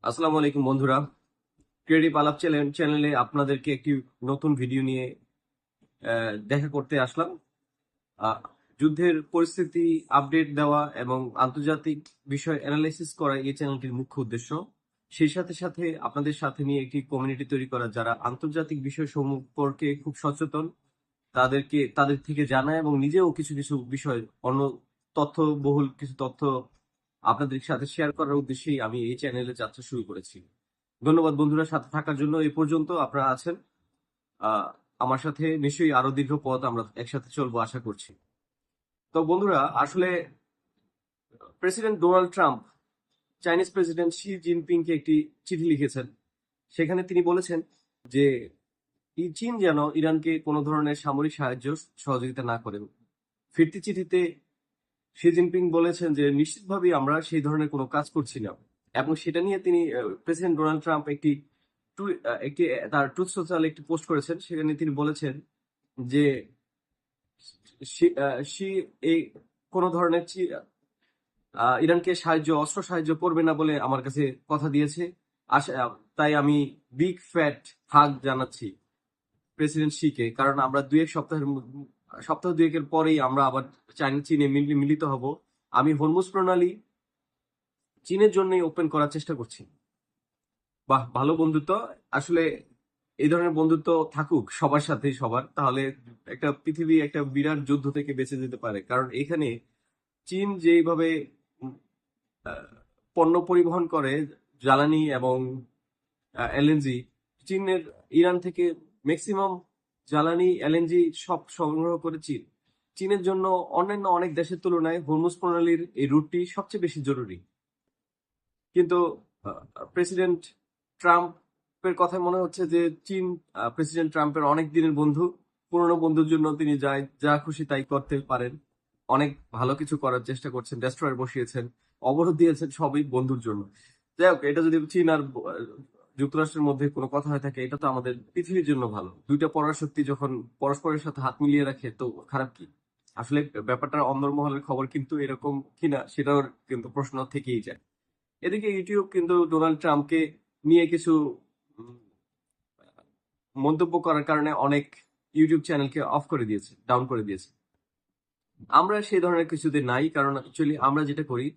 আসসালামু আলাইকুম বন্ধুরা। ক্রিয়েটিভ আলাপ চ্যানেলে আপনাদেরকে একটি নতুন ভিডিও নিয়ে দেখা করতে আসলাম। আহ, যুদ্ধের পরিস্থিতি আপডেট দেওয়া এবং আন্তর্জাতিক বিষয় অ্যানালাইসিস করা এই চ্যানেলটির মুখ্য উদ্দেশ্য। সেই সাথে সাথে আপনাদের সাথে নিয়ে একটি কমিউনিটি তৈরি করা, যারা আন্তর্জাতিক বিষয় সম্পর্কে খুব সচেতন, তাদের থেকে জানা এবং নিজেও কিছু কিছু বিষয় অন্য তথ্যবহুল কিছু তথ্য আপনাদের সাথে শেয়ার করার উদ্দেশ্যেই আমি এই চ্যানেলে যাত্রা শুরু করেছি। ধন্যবাদ বন্ধুরা, সাথে থাকার জন্য। এই পর্যন্ত আপনারা আছেন। আহ, আমার সাথে নিশ্চয়ই আরো দীর্ঘ পথ আমরা একসাথে চলবো আশা করছি। তো বন্ধুরা, আসলে president Donald Trump Chinese president Xi জিনপিংকে একটি চিঠি লিখেছেন। সেখানে তিনি বলেছেন যে চীন যেন ইরানকে কোনো ধরনের সামরিক সাহায্য সহযোগিতা না করে। ফিরতি চিঠিতে শি জিনপিং বলেছেন যে নিশ্চিতভাবেই আমরা সেই ধরনের কোনো কাজ করছি না, এবং সেটা নিয়ে তিনি প্রেসিডেন্ট ডোনাল্ড ট্রাম্প একটি তার ট্রুথ সোশ্যাল একটি পোস্ট করেছেন। সেখানে তিনি বলেছেন যে সে এই কোনো ধরনের ইরানকে অস্ত্র সাহায্য করবে না বলে আমার কাছে কথা দিয়েছে। তাই আমি বিগ ফ্যাট হাগ জানাচ্ছি প্রেসিডেন্ট শিকে, কারণ আমরা সপ্তাহ দুয়েকের পরেই আমরা আবার চীনে মিলিত হব। আমি হরমুজ প্রণালী চীনের জন্যই ওপেন করার চেষ্টা করছি। বাহ, ভালো বন্ধুত্ব। আসলে এই ধরনের বন্ধুত্ব থাকুক সবার সাথে, সবার, তাহলে পৃথিবী একটা বিরাট যুদ্ধ থেকে বেঁচে যেতে পারে। কারণ এখানে চীন যেভাবে উম, আহ, পণ্য পরিবহন করে, জ্বালানি এবং এলএনজি, চীনের ইরান থেকে ম্যাক্সিমাম জ্বালানি এলএনজি সব সংগ্রহ করে চীন। চীনের জন্য অন্যান্য অনেক দেশের তুলনায় হরমুজ প্রণালীর এই রুটটি সবচেয়ে বেশি জরুরি। কিন্তু প্রেসিডেন্ট ট্রাম্পের কথায় মনে হচ্ছে যে চীন প্রেসিডেন্ট ট্রাম্পের অনেক দিনের বন্ধু। পুরনো বন্ধুর জন্য তিনি যা খুশি তাই করতে পারেন। অনেক ভালো কিছু করার চেষ্টা করছেন, ডেস্ট্রয়ার বসিয়েছেন, অবরোধ দিয়েছেন, সবই বন্ধুর জন্য। যাই হোক, এটা যদি চীন আর যুক্তরাষ্ট্রের মধ্যে কোনো কথা হয়ে থাকে, এটা তো আমাদের পৃথিবীর জন্য ভালো। দুইটা পরাশক্তি যখন পরস্পরের সাথে হাত মিলিয়ে রাখে, তো খারাপ কি? আসলে ব্যাপারটা অন্দরমহলের খবর, কিন্তু এরকম কিনা সেটাও কিন্তু প্রশ্ন থেকেই যায়। এদিকে ইউটিউব কিন্তু ডোনাল্ড ট্রাম্পকে নিয়ে কিছু উম, মন্তব্য করার কারণে অনেক ইউটিউব চ্যানেলকে অফ করে দিয়েছে, ডাউন করে দিয়েছে। আমরা সেই ধরনের কিছুতে নাই, কারণ অ্যাকচুয়ালি আমরা যেটা করি,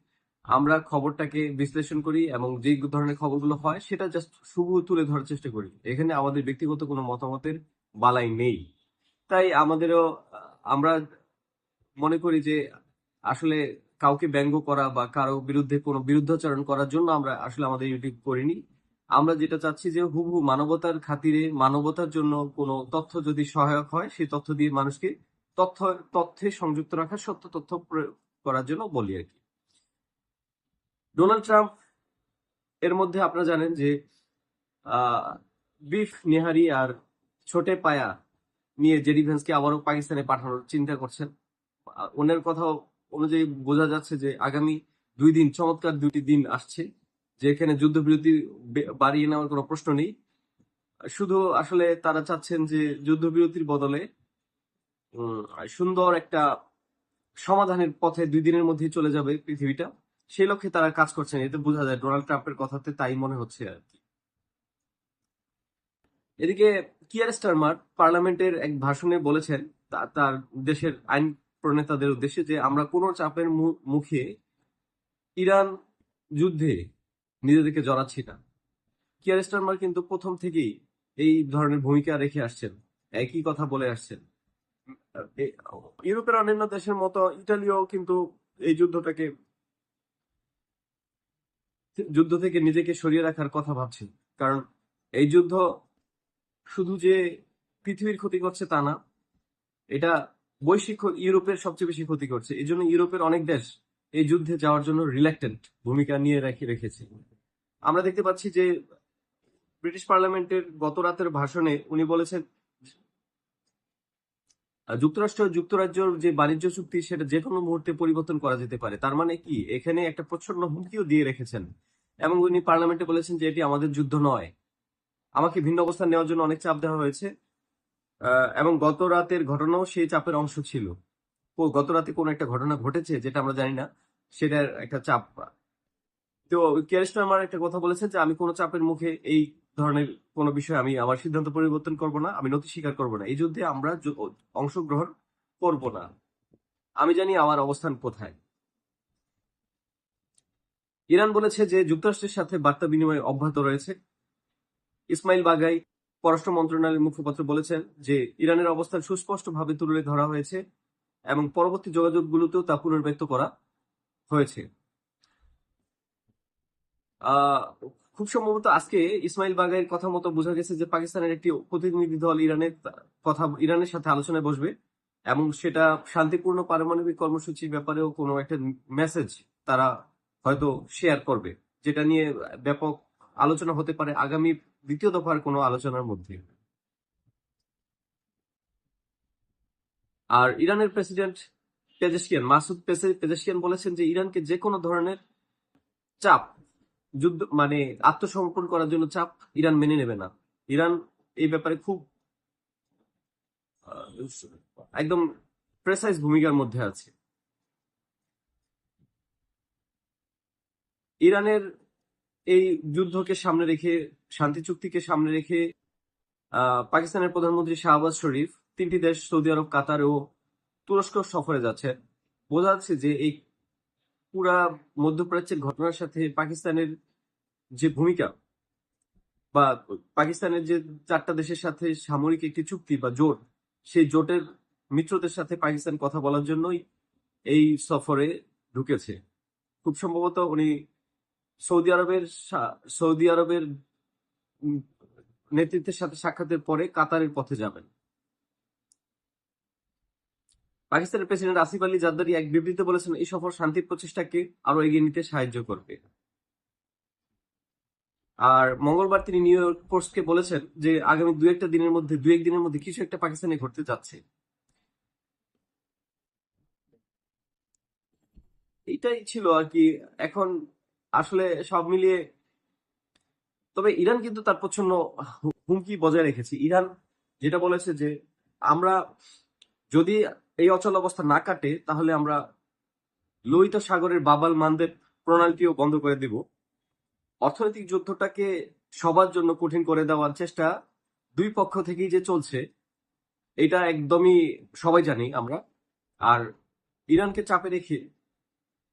আমরা খবরটাকে বিশ্লেষণ করি এবং যে ধরনের খবরগুলো হয় সেটা জাস্ট শুভ তুলে ধরার চেষ্টা করি। এখানে আমাদের ব্যক্তিগত কোনো মতামতের বালাই নেই। তাই আমরা মনে করি যে আসলে কাউকে ব্যঙ্গ করা বা কারো বিরুদ্ধে কোনো বিরুদ্ধাচরণ করার জন্য আমরা আসলে আমাদের ইউটিউব করিনি। আমরা যেটা চাচ্ছি যে হুবহু মানবতার খাতিরে, মানবতার জন্য কোনো তথ্য যদি সহায়ক হয়, সেই তথ্য দিয়ে মানুষকে তথ্য তথ্যে সংযুক্ত রাখা, সত্য তথ্য প্রয়োগ করার জন্য বলি আর কি। ডোনাল্ড ট্রাম্প এর মধ্যে আপনারা জানেন যে আহ বিফ নেহারি আর ছোটে পায়া নিয়ে জেডি ভেন্সকে আবারও পাকিস্তানে পাঠানোর চিন্তা করছেন। ওনার কথা অনুযায়ী বোঝা যাচ্ছে যে আগামী 2 দিন, চমৎকার 2টি দিন আসছে, যেখানে যুদ্ধবিরতি বাড়িয়ে নেওয়ার কোনো প্রশ্ন নেই। শুধু আসলে তারা চাচ্ছেন যে যুদ্ধবিরতির বদলে উম, সুন্দর একটা সমাধানের পথে 2 দিনের মধ্যেই চলে যাবে পৃথিবীটা। সেই লক্ষ্যে তারা কাজ করছেন, এতে বোঝা যায়। ডোনাল্ড ট্রাম্পের কথাতে তাই মনে হচ্ছে আর কি। এদিকে কিয়ার স্টারমার পার্লামেন্টের এক ভাষণে বলেছেন তার দেশের আইন প্রণেতাদের উদ্দেশ্যে যে আমরা কোনো চাপের মুখে ইরান যুদ্ধে নিজেদেরকে জড়াচ্ছি না। কিয়ার স্টারমার কিন্তু প্রথম থেকেই এই ধরনের ভূমিকা রেখে আসছেন, একই কথা বলে আসছেন। ইউরোপের অন্যান্য দেশের মতো ইটালিও কিন্তু এই যুদ্ধ থেকে নিজেকে সরিয়ে রাখার কথা ভাবছে। কারণ এই যুদ্ধ শুধু যে পৃথিবীর ক্ষতি করছে তা না, এটা বৈশ্বিক ইউরোপের সবচেয়ে বেশি ক্ষতি করছে। এই জন্য ইউরোপের অনেক দেশ এই যুদ্ধে যাওয়ার জন্য রিল্যাক্টেন্ট ভূমিকা নিয়ে রেখেছে। আমরা দেখতে পাচ্ছি যে ব্রিটিশ পার্লামেন্টের গত রাতের ভাষণে উনি বলেছেন যুক্তরাজ্যের যে বাণিজ্য চুক্তি সেটা যে কোনো মুহূর্তে পরিবর্তন করা যেতে পারে। তার মানে কি, এখানে একটা প্রচ্ছন্ন হুমকিও দিয়ে রেখেছেন। এবং উনি পার্লামেন্টে বলেছেন যে এটি আমাদের যুদ্ধ নয়। আমাকে ভিন্ন অবস্থান নেওয়ার জন্য অনেক চাপ দেওয়া হয়েছে, এবং গত রাতের ঘটনাও সেই চাপের অংশ ছিল। গত রাতে কোন একটা ঘটনা ঘটেছে যেটা আমরা জানি না, সেটার একটা চাপ। তো কিয়ার স্টারমার একটা কথা বলেছেন যে আমি কোনো চাপের মুখে এই ধরনের কোনো বিষয়ে আমি আমার সিদ্ধান্ত পরিবর্তন করব না, আমি নতি স্বীকার করব না, এই যুদ্ধে আমরা অংশগ্রহণ করব না। আমি জানি আমার অবস্থান কোথায়। ইরান বলেছে যে যুক্তরাষ্ট্রের সাথে বার্তা বিনিময় অব্যাহত রয়েছে। ইসমাইল বাগাই পররাষ্ট্র মন্ত্রণালয়ের মুখপাত্র বলেছেন যে ইরানের অবস্থান সুস্পষ্টভাবে তুলে ধরা হয়েছে এবং পরবর্তী যোগাযোগগুলোতেও তা পুনর্ব্যক্ত করা হয়েছে। আহ খুব সম্ভবত আজকে ইসমাইল বাগাইয়ের কথা মতো বোঝা গেছে যে পাকিস্তানের একটি প্রতিনিধি দল ইরানের সাথে আলোচনায় বসবে এবং সেটা শান্তিপূর্ণ পারমাণবিক কর্মসূচির ব্যাপারেও কোনো একটা মেসেজ তারা হয়তো শেয়ার করবে, যেটা নিয়ে ব্যাপক আলোচনা হতে পারে আগামী দ্বিতীয় দফার কোনো আলোচনার মধ্যে। আর ইরানের প্রেসিডেন্ট মাসুদ পেজেশকিয়ান বলেছেন যে ইরানকে যে কোনো ধরনের চাপ, যুদ্ধ মানে আত্মসমর্পণ করার জন্য চাপ ইরান মেনে নেবে না। ইরান এই ব্যাপারে খুব আহ, একদম প্রেসাইজ ভূমিকার মধ্যে আছে। ইরানের এই যুদ্ধকে সামনে রেখে, শান্তি চুক্তিকে সামনে রেখে পাকিস্তানের প্রধানমন্ত্রী শাহবাজ শরীফ 3টি দেশ সৌদি আরব, কাতার ও তুরস্ক সফরে যাচ্ছে। বোঝা যাচ্ছে যে এই পুরা মধ্যপ্রাচ্যের ঘটনার সাথে পাকিস্তানের যে ভূমিকা বা পাকিস্তানের যে 4টা দেশের সাথে সামরিক একটি চুক্তি বা জোট, সেই জোটের মিত্রদের সাথে পাকিস্তান কথা বলার জন্যই এই সফরে ঢুকেছে। খুব সম্ভবত উনি সৌদি আরবের উম, নেতৃত্বের সাথে সাক্ষাতের পরে কাতারের পথে যাবেন। পাকিস্তানের প্রেসিডেন্ট আসিফ আলী জারদারি এক বিবৃতিতে বলেছেন এই সফর শান্তির প্রচেষ্টাকে আরো এগিয়ে নিতে সাহায্য করবে। আর মঙ্গলবার তিনি নিউ ইয়র্ক পোস্টকে বলেছেন যে আগামী দু এক দিনের মধ্যে কিছু একটা পাকিস্তানে ঘটতে যাচ্ছে। এইটাই ছিল আর কি। এখন আসলে সব মিলিয়ে, তবে ইরান কিন্তু তার প্রচ্ছন্ন হুমকি বজায় রেখেছে। ইরান যেটা বলেছে যে আমরা যদি এই অচল অবস্থা না কাটে তাহলে আমরা লোহিত সাগরের বাবাল মানদেব প্রণালীটিও বন্ধ করে দিব। অর্থনৈতিক যুদ্ধটাকে সবার জন্য কঠিন করে দেওয়ার চেষ্টা দুই পক্ষ থেকেই যে চলছে, এটা একদমই সবাই জানি আমরা। আর ইরানকে চাপে রেখে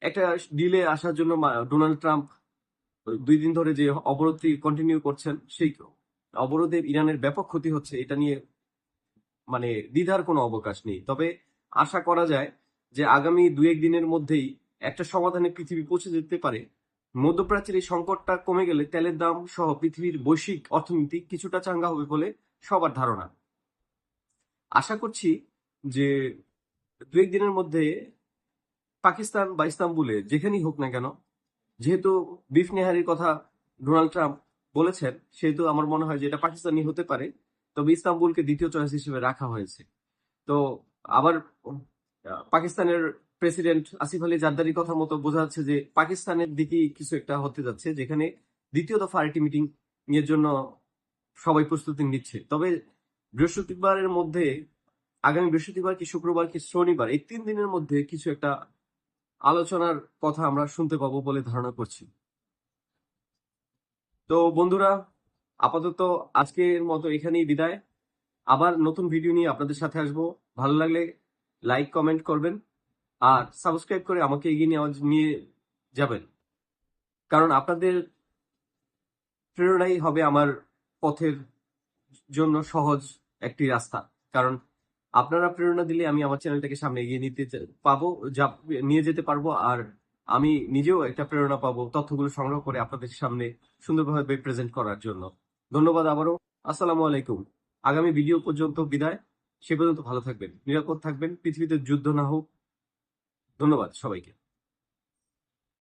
একটা ডিলে আসার জন্য ডোনাল্ড ট্রাম্প 2 দিন ধরে যে অবরোধটি কন্টিনিউ করছেন, সেই অবরোধে ইরানের ব্যাপক ক্ষতি হচ্ছে, এটা নিয়ে মানে দ্বিধার কোনো অবকাশ নেই। তবে আশা করা যায় যে আগামী 2-1 দিনের মধ্যেই একটা সমাধানে পৃথিবী পৌঁছে যেতে পারে। মধ্যপ্রাচ্যের এই সংকটটা কমে গেলে তেলের দাম সহ পৃথিবীর বৈশ্বিক অর্থনীতি কিছুটা চাঙ্গা হবে বলে সবার ধারণা। আশা করছি যে 2-1 দিনের মধ্যে পাকিস্তান বা ইস্তাম্বুলে যেখানেই হোক না কেন, যেহেতু বিফ নেহারির কথা ডোনাল্ড ট্রাম্প বলেছেন, সেহেতু আমার মনে হয় যে এটা পাকিস্তানি হতে পারে। তবে ইস্তাম্বুলকে দ্বিতীয় চয়েস হিসেবে রাখা হয়েছে। তো আবার পাকিস্তানের প্রেসিডেন্ট আসিফ আলী জারদারির কথা মতো বোঝা যাচ্ছে যে পাকিস্তানের দিকেই কিছু একটা হতে যাচ্ছে, যেখানে দ্বিতীয় দফা আরেকটি মিটিং এর জন্য সবাই প্রস্তুতি নিচ্ছে। তবে বৃহস্পতিবারের মধ্যে, আগামী বৃহস্পতিবার কি শুক্রবার কি শনিবার, এই 3 দিনের মধ্যে কিছু একটা আলোচনার কথা আমরা শুনতে পাবো বলে ধারণা করছি। তো বন্ধুরা, আপাতত আজকের মতো এখানেই বিদায়। আবার নতুন ভিডিও নিয়ে আপনাদের সাথে আসবো। ভালো লাগলে লাইক কমেন্ট করবেন আর সাবস্ক্রাইব করে আমাকে এগিয়ে নিয়ে যাবেন, কারণ আপনাদের প্রেরণাই হবে আমার পথের জন্য সহজ একটি রাস্তা। কারণ আপনারা প্রেরণা দিলে আমি আমার চ্যানেলটাকে সামনে এগিয়ে পাবো, নিয়ে যেতে পারবো। আর আমি নিজেও একটা প্রেরণা পাবো তথ্যগুলো সংগ্রহ করে আপনাদের সামনে সুন্দরভাবে প্রেজেন্ট করার জন্য। ধন্যবাদ আবারও। আসসালামু আলাইকুম। আগামী ভিডিও পর্যন্ত বিদায়। সে পর্যন্ত ভালো থাকবেন, নিরাপদ থাকবেন, পৃথিবীতে যুদ্ধ না হোক। ধন্যবাদ সবাইকে।